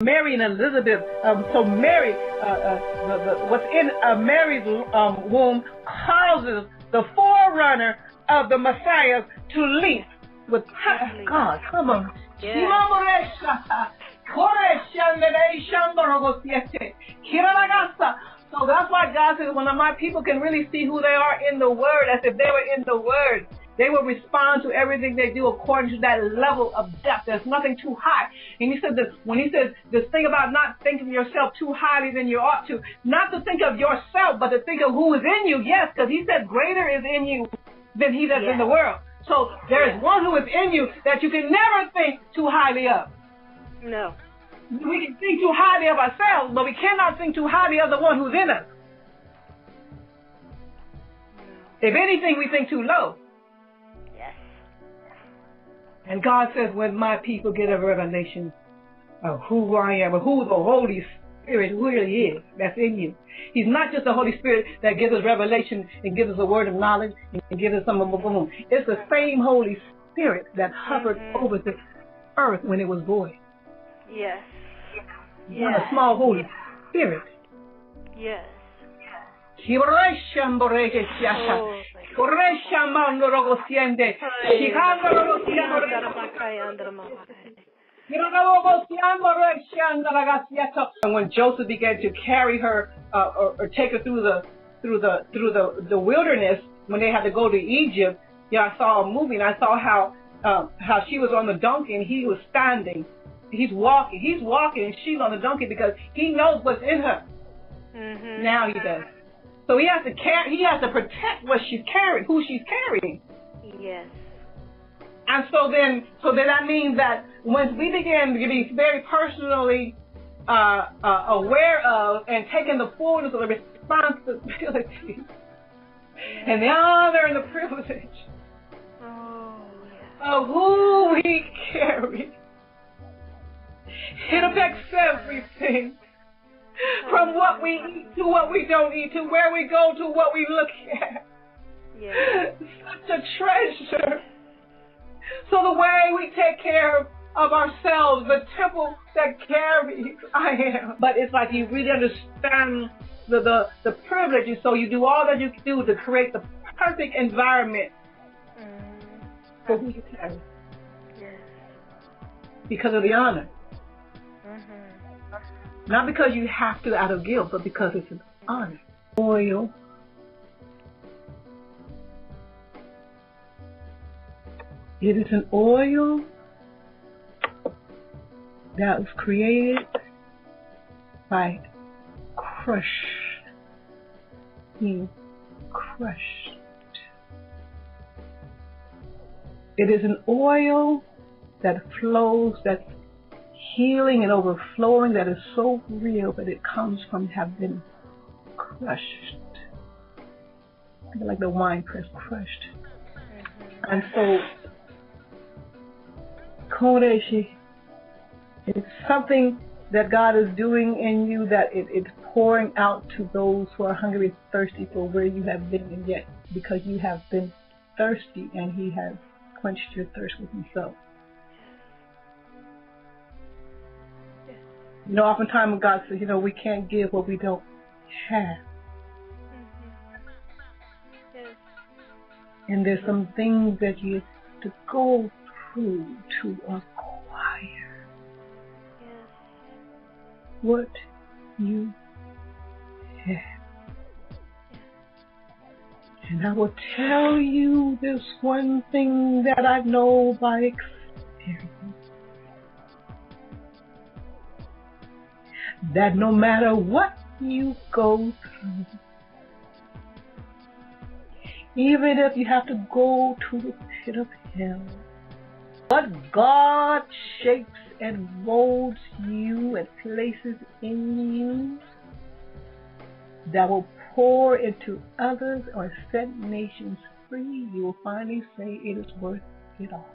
Mary and Elizabeth. So Mary, what's in Mary's womb causes the forerunner of the Messiah to leap with God. Come on. Yeah. So that's why God says, when my people can really see who they are in the Word, as if they were in the Word, they will respond to everything they do according to that level of depth. There's nothing too high. And he said that when he says this thing about not thinking of yourself too highly than you ought to, not to think of yourself, but to think of who is in you. Yes, because he said greater is in you than he that's in the world. So there is one who is in you that you can never think too highly of. No. We can think too highly of ourselves, but we cannot think too highly of the one who's in us. No. If anything, we think too low. Yes. And God says, when my people get a revelation of who I am, or who the Holy Spirit really is that's in you. He's not just the Holy Spirit that gives us revelation and gives us a word of knowledge and gives us some of boom. It's the same Holy Spirit that hovered over the earth when it was void. Yes. Not a small Holy Spirit. Yes. And when Joseph began to carry her or take her through the wilderness, when they had to go to Egypt, I saw a movie and I saw how she was on the donkey and he was standing. He's walking and she's on the donkey because he knows what's in her. Mm-hmm. Now he does. So he has to protect what she's carrying, who she's carrying. Yes. And so then that means that once we begin to be very personally aware of and taking the fullness of the responsibility and the honor and the privilege of who we carry, it affects everything. From what we eat to what we don't eat, to where we go to what we look at. Yeah. Such a treasure. So the way we take care of ourselves, the temple that carries I am. But it's like you really understand the privileges, so you do all that you can do to create the perfect environment for who you carry. Yes. Because of the honor. Not because you have to out of guilt, but because it's an honor. Oil. It is an oil that was created by being crushed. It is an oil that flows, that's healing and overflowing, that is so real that it comes from having been crushed. Like the wine press crushed. And so, Kodeshi, it's something that God is doing in you, that it's pouring out to those who are hungry and thirsty for where you have been, and yet because you have been thirsty and He has quenched your thirst with Himself. Oftentimes God says, we can't give what we don't have. Yes. And there's some things that you have to go through to acquire what you have. And I will tell you this one thing that I know by experience. That no matter what you go through, even if you have to go to the pit of hell, but God shapes and molds you and places in you that will pour into others or set nations free, you will finally say it is worth it all.